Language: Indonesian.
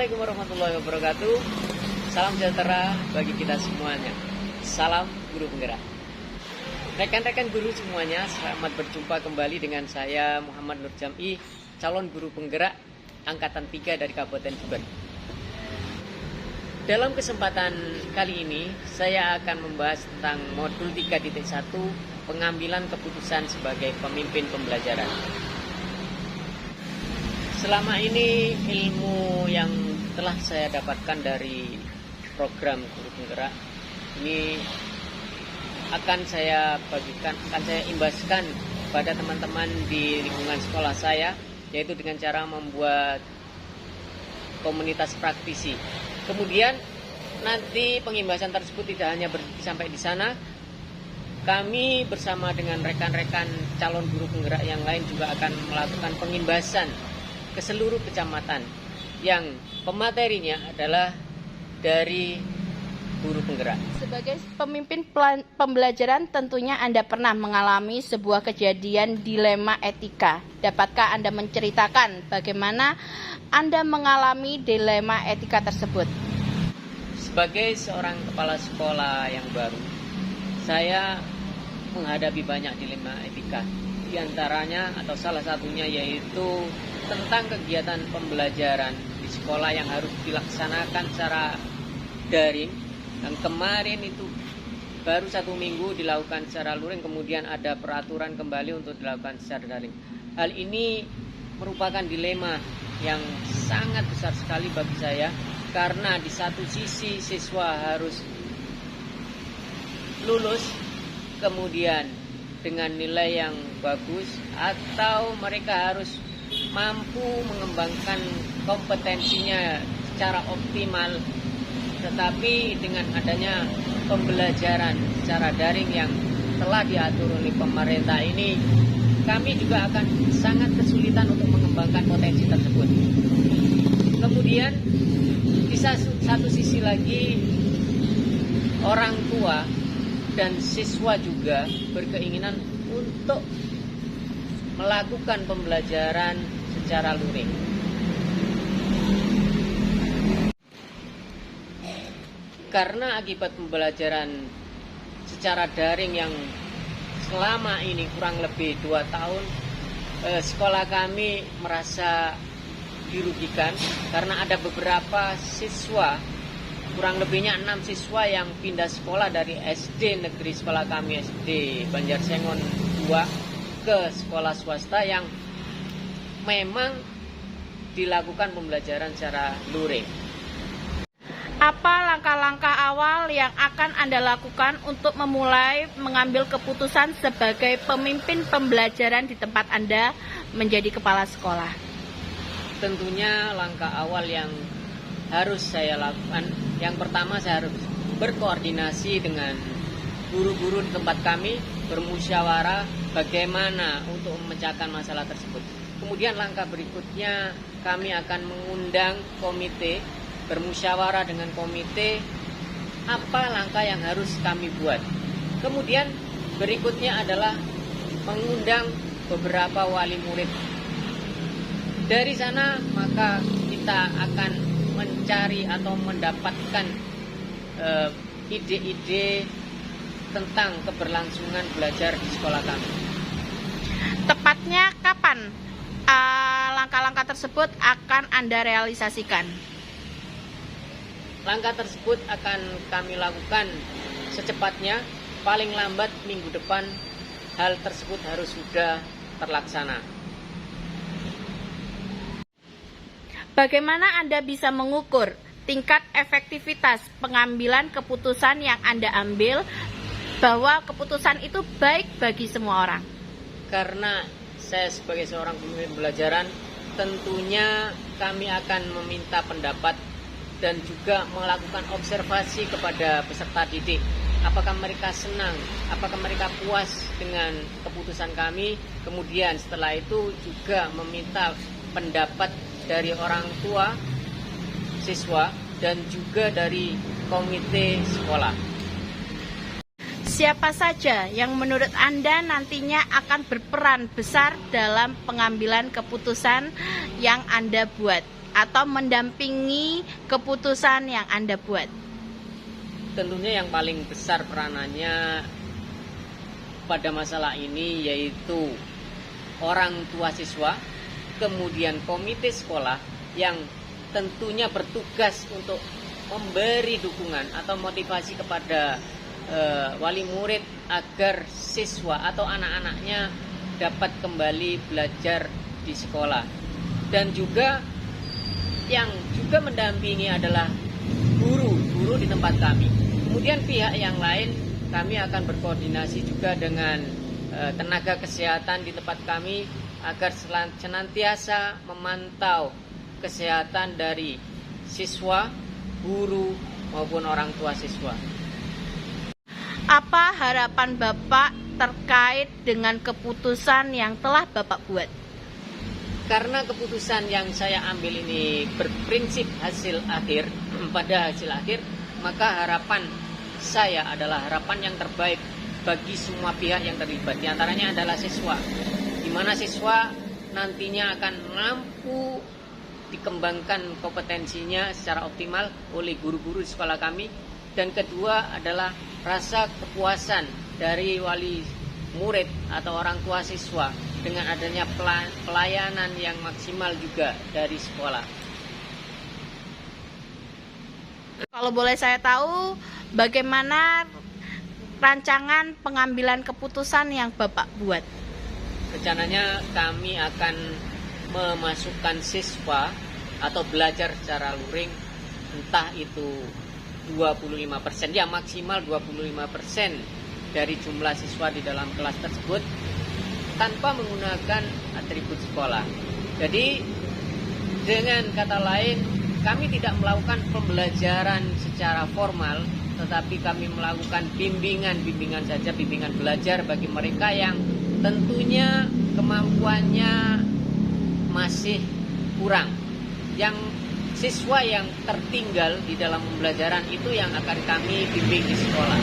Assalamualaikum warahmatullahi wabarakatuh. Salam sejahtera bagi kita semuanya. Salam guru penggerak. Rekan-rekan guru semuanya, selamat berjumpa kembali dengan saya Muhammad Nur Jam'i, calon guru penggerak angkatan 3 dari Kabupaten Jember. Dalam kesempatan kali ini, saya akan membahas tentang modul 3.1 pengambilan keputusan sebagai pemimpin pembelajaran. Selama ini ilmu yang telah saya dapatkan dari program guru penggerak ini akan saya bagikan, akan saya imbaskan pada teman-teman di lingkungan sekolah saya, yaitu dengan cara membuat komunitas praktisi. Kemudian nanti pengimbasan tersebut tidak hanya berhenti sampai di sana. Kami bersama dengan rekan-rekan calon guru penggerak yang lain juga akan melakukan pengimbasan ke seluruh kecamatan yang pematerinya adalah dari guru penggerak. Sebagai pemimpin pembelajaran, tentunya Anda pernah mengalami sebuah kejadian dilema etika. Dapatkah Anda menceritakan bagaimana Anda mengalami dilema etika tersebut? Sebagai seorang kepala sekolah yang baru, saya menghadapi banyak dilema etika. Di antaranya atau salah satunya yaitu tentang kegiatan pembelajaran di sekolah yang harus dilaksanakan secara daring. Dan kemarin itu baru 1 minggu dilakukan secara luring, kemudian ada peraturan kembali untuk dilakukan secara daring. Hal ini merupakan dilema yang sangat besar sekali bagi saya, karena di satu sisi siswa harus lulus kemudian dengan nilai yang bagus, atau mereka harus mampu mengembangkan kompetensinya secara optimal. Tetapi dengan adanya pembelajaran secara daring yang telah diatur oleh pemerintah ini, kami juga akan sangat kesulitan untuk mengembangkan potensi tersebut. Kemudian di satu sisi lagi, orang tua dan siswa juga berkeinginan untuk melakukan pembelajaran secara luring. Karena akibat pembelajaran secara daring yang selama ini kurang lebih 2 tahun, sekolah kami merasa dirugikan karena ada beberapa siswa, kurang lebihnya 6 siswa yang pindah sekolah dari SD negeri sekolah kami, SD Banjarsengon 2, ke sekolah swasta yang memang dilakukan pembelajaran secara luring. Apa langkah-langkah awal yang akan Anda lakukan untuk memulai mengambil keputusan sebagai pemimpin pembelajaran di tempat Anda menjadi kepala sekolah? Tentunya langkah awal yang harus saya lakukan, yang pertama saya harus berkoordinasi dengan guru-guru di tempat kami, bermusyawarah bagaimana untuk memecahkan masalah tersebut. Kemudian langkah berikutnya kami akan mengundang komite, bermusyawarah dengan komite apa langkah yang harus kami buat. Kemudian berikutnya adalah mengundang beberapa wali murid. Dari sana maka kita akan mencari atau mendapatkan ide-ide tentang keberlangsungan belajar di sekolah kami. Tepatnya kapan langkah-langkah tersebut akan Anda realisasikan? Langkah tersebut akan kami lakukan secepatnya, paling lambat minggu depan hal tersebut harus sudah terlaksana. Bagaimana Anda bisa mengukur tingkat efektivitas pengambilan keputusan yang Anda ambil, bahwa keputusan itu baik bagi semua orang? Karena saya sebagai seorang pemimpin pembelajaran, tentunya kami akan meminta pendapat dan juga melakukan observasi kepada peserta didik. Apakah mereka senang, apakah mereka puas dengan keputusan kami. Kemudian setelah itu juga meminta pendapat dari orang tua siswa dan juga dari komite sekolah. Siapa saja yang menurut Anda nantinya akan berperan besar dalam pengambilan keputusan yang Anda buat? atau mendampingi keputusan yang Anda buat? Tentunya yang paling besar peranannya pada masalah ini yaitu orang tua siswa, kemudian komite sekolah yang tentunya bertugas untuk memberi dukungan atau motivasi kepada wali murid agar siswa atau anak-anaknya dapat kembali belajar di sekolah. Dan juga yang juga mendampingi adalah guru di tempat kami. Kemudian pihak yang lain kami akan berkoordinasi juga dengan tenaga kesehatan di tempat kami agar senantiasa memantau kesehatan dari siswa, guru maupun orang tua siswa. Apa harapan Bapak terkait dengan keputusan yang telah Bapak buat? Karena keputusan yang saya ambil ini berprinsip hasil akhir, pada hasil akhir, maka harapan saya adalah harapan yang terbaik bagi semua pihak yang terlibat. Di antaranya adalah siswa, di mana siswa nantinya akan mampu dikembangkan kompetensinya secara optimal oleh guru-guru di sekolah kami. Dan kedua adalah rasa kepuasan dari wali murid atau orang tua siswa dengan adanya pelayanan yang maksimal juga dari sekolah. Kalau boleh saya tahu, bagaimana rancangan pengambilan keputusan yang Bapak buat? Rencananya kami akan memasukkan siswa atau belajar secara luring, entah itu 25%, ya maksimal 25% dari jumlah siswa di dalam kelas tersebut tanpa menggunakan atribut sekolah. Jadi dengan kata lain, kami tidak melakukan pembelajaran secara formal, tetapi kami melakukan bimbingan saja, bimbingan belajar bagi mereka yang tentunya kemampuannya masih kurang. Yang siswa yang tertinggal di dalam pembelajaran itu yang akan kami bimbing di sekolah.